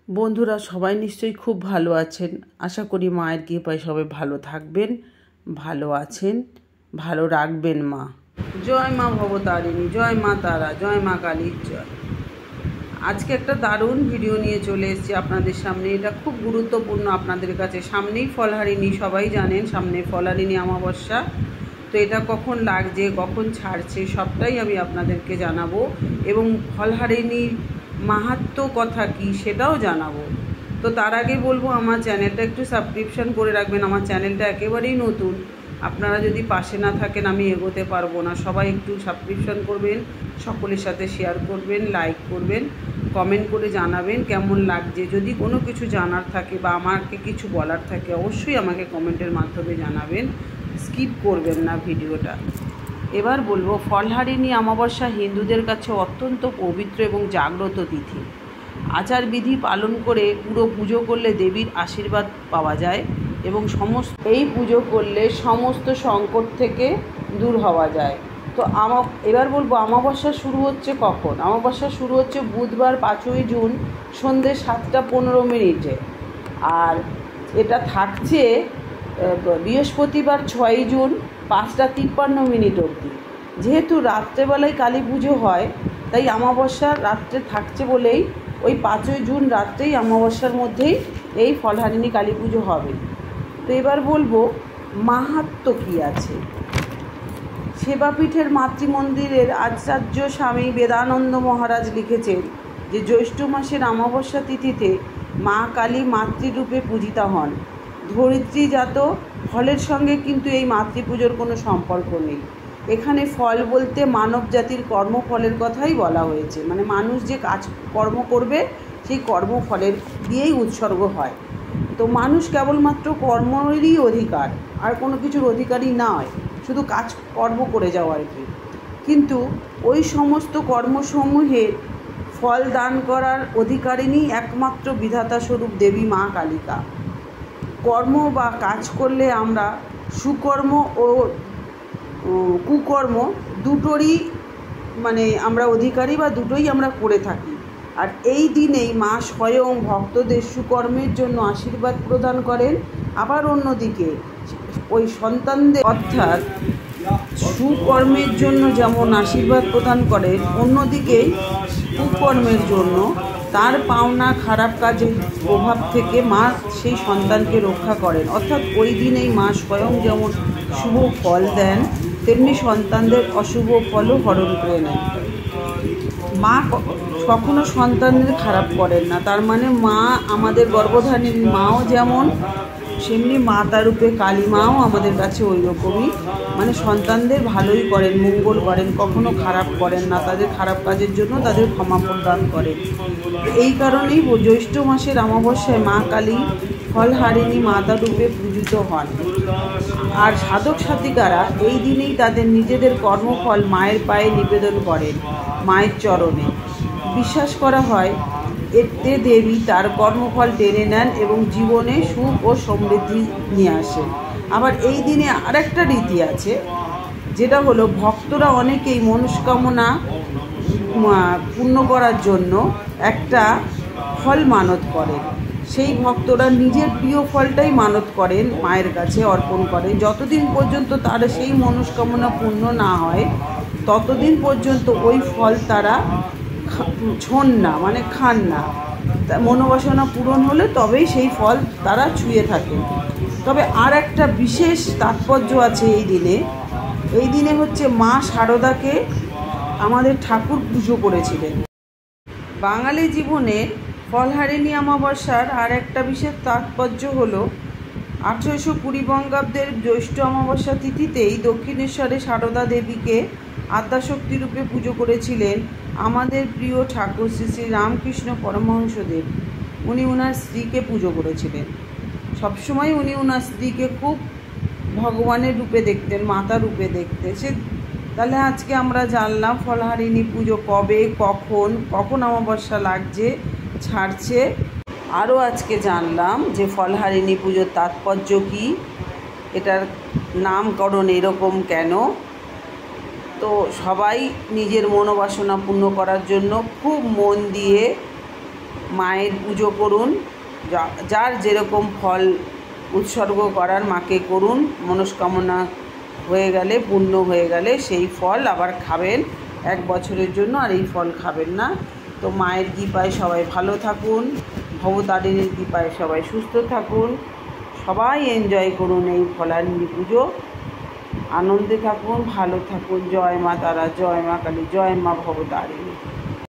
বন্ধুরা সবাই নিশ্চয়ই খুব ভালো আছেন। আশা করি মায়ের কৃপায় সবাই ভালো থাকবেন, ভালো আছেন, ভালো রাখবেন মা। জয় মা ভবতারিণী, জয় মা তারা, জয় মা কালীর জয়। আজকে একটা দারুণ ভিডিও নিয়ে চলে এসেছি আপনাদের সামনে। এটা খুব গুরুত্বপূর্ণ আপনাদের কাছে। সামনেই ফলহারিণী, সবাই জানেন সামনে ফলহারিণী অমাবস্যা। তো এটা কখন লাগছে, কখন ছাড়ছে, সবটাই আমি আপনাদেরকে জানাবো এবং ফলহারিণীর মাহাত্ম্য কথা কি সেটাও জানাবো। তো তার আগে বলবো আমার চ্যানেলটা একটু সাবস্ক্রিপশন করে রাখবেন। আমার চ্যানেলটা একেবারেই নতুন, আপনারা যদি পাশে না থাকেন আমি এগোতে পারবো না। সবাই একটু সাবস্ক্রিপশন করবেন, সকলের সাথে শেয়ার করবেন, লাইক করবেন, কমেন্ট করে জানাবেন কেমন লাগছে। যদি কোনো কিছু জানার থাকে বা আমাকে কিছু বলার থাকে অবশ্যই আমাকে কমেন্টের মাধ্যমে জানাবেন, স্কিপ করবেন না ভিডিওটা। এবার বলবো ফলহারিণী অমাবস্যা হিন্দুদের কাছে অত্যন্ত পবিত্র এবং জাগ্রত তিথি। আচারবিধি পালন করে পুরো পুজো করলে দেবীর আশীর্বাদ পাওয়া যায় এবং এই পুজো করলে সমস্ত সংকট থেকে দূর হওয়া যায়। তো এবার বলবো অমাবস্যা শুরু হচ্ছে কখন। অমাবস্যা শুরু হচ্ছে বুধবার 5ই জুন সন্ধ্যে 7:15 আর এটা থাকছে বৃহস্পতিবার 6ই জুন 5:53 অবধি। যেহেতু রাত্রেবেলায় কালী পুজো হয় তাই অমাবস্যা রাত্রে থাকছে বলেই ওই 5ই জুন রাত্রেই অমাবস্যার মধ্যেই এই ফলহারিণী কালী পুজো হবে। তো এবার বলবো মাহাত্ম্য কী আছে। সেবাপীঠের মাতৃমন্দিরের আচার্য স্বামী বেদানন্দ মহারাজ লিখেছেন যে জ্যৈষ্ঠ মাসের অমাবস্যা তিথিতে মা কালী মাতৃরূপে পূজিতা হন। ধরিত্রীজাত ফলের সঙ্গে কিন্তু এই মাতৃপুজোর কোনো সম্পর্ক নেই। এখানে ফল বলতে মানব জাতির কর্মফলের কথাই বলা হয়েছে, মানে মানুষ যে কর্ম করবে সেই কর্মফলের দিয়েই উৎসর্গ হয়। তো মানুষ কেবলমাত্র কর্মেরই অধিকার, আর কোনো কিছুর অধিকারী নয়, শুধু কর্ম করে যাওয়া আর কি। কিন্তু ওই সমস্ত কর্মসমূহের ফল দান করার অধিকারিণী একমাত্র বিধাতা স্বরূপ দেবী মা কালিকা। কর্ম বা কাজ করলে আমরা সুকর্ম ও কুকর্ম দুটোরই আমরা অধিকারী বা দুটোই আমরা করে থাকি। আর এই দিনেই মা স্বয়ং ভক্তদের সুকর্মের জন্য আশীর্বাদ প্রদান করেন। আবার অন্যদিকে ওই সন্তানদের অর্থাৎ সুকর্মের জন্য যেমন আশীর্বাদ প্রদান করেন, অন্যদিকে কুকর্মের জন্য তার পাওনা খারাপ কাজের প্রভাব থেকে মা সেই সন্তানকে রক্ষা করেন। অর্থাৎ ওই দিনেই মা স্বয়ং যেমন শুভ ফল দেন তেমনি সন্তানদের অশুভ ফলও হরণ করে নেন। মা কখনো সন্তানদের খারাপ করেন না। তার মানে মা আমাদের গর্ভধারিণী মাও যেমন, সেমনি মাতা রূপে কালী মাও আমাদের কাছে ওই রকমই, সন্তানদের ভালোই করেন, মঙ্গল করেন, কখনো খারাপ করেন না। তাদের খারাপ কাজের জন্য তাদের ক্ষমা প্রদান করেন। এই কারণেই জ্যৈষ্ঠ মাসের অমাবস্যায় মা কালী ফলহারিণী মাতা রূপে পূজিত হন। আর সাধক সাধিকারা এই দিনেই তাদের নিজেদের কর্মফল মায়ের পায়ে নিবেদন করেন, মায়ের চরণে। বিশ্বাস করা হয় এতে দেবী তার কর্মফল টেনে নেন এবং জীবনে সুখ ও সমৃদ্ধি নিয়ে আসেন। আবার এই দিনে আরেকটা রীতি আছে, যেটা হলো ভক্তরা অনেকেই মনস্কামনা পূর্ণ করার জন্য একটা ফল মানত করেন। সেই ভক্তরা নিজের প্রিয় ফলটাই মানত করেন, মায়ের কাছে অর্পণ করেন। যতদিন পর্যন্ত তার সেই মনস্কামনা পূর্ণ না হয় ততদিন পর্যন্ত ওই ফল তারা ছোন না, খান না। মনোবাসনা পূরণ হলে তবেই সেই ফল তারা ছুঁয়ে থাকেন। তবে আর একটা বিশেষ তাৎপর্য আছে এই দিনে হচ্ছে মা শারদাকে আমাদের ঠাকুর পুজো করেছিলেন। বাঙালি জীবনে ফলহারিণী অমাবস্যার আর একটা বিশেষ তাৎপর্য হলো 1820 বঙ্গাব্দের জ্যৈষ্ঠ অমাবস্যা তিথিতেই দক্ষিণেশ্বরে সারদা দেবীকে আদ্যাশক্তি রূপে পুজো করেছিলেন আমাদের প্রিয় ঠাকুর শ্রী শ্রী রামকৃষ্ণ পরমহংসদেব। উনি ওনার স্ত্রীকে পুজো করেছিলেন। সবসময় উনি ওনার স্ত্রীকে খুব ভগবানের রূপে দেখতেন, মাতা রূপে দেখতেন। তাহলে আজকে আমরা জানলাম ফলহারিণী পুজো কবে, কখন অমাবস্যা লাগছে, ছাড়ছে। আরও আজকে জানলাম যে ফলহারিণী পুজোর তাৎপর্য কী, এটার নামকরণ এরকম কেন। তো সবাই নিজের মনোবাসনা পূর্ণ করার জন্য খুব মন দিয়ে মায়ের পুজো করুন, যার যেরকম ফল উৎসর্গ করার মাকে করুন, মনস্কামনা হয়ে গেলে, পূর্ণ হয়ে গেলে সেই ফল আবার খাবেন 1 বছরের জন্য, আর এই ফল খাবেন না। তো মায়ের কৃপায় সবাই ভালো থাকুন, ভবতারিণীর কৃপায় সবাই সুস্থ থাকুন, সবাই এনজয় করুন এই ফলান্ডি পুজো, আনন্দে থাকুন, ভালো থাকুন। জয় মা তারা, জয় মা কালী, জয় মা ভবতারিণী।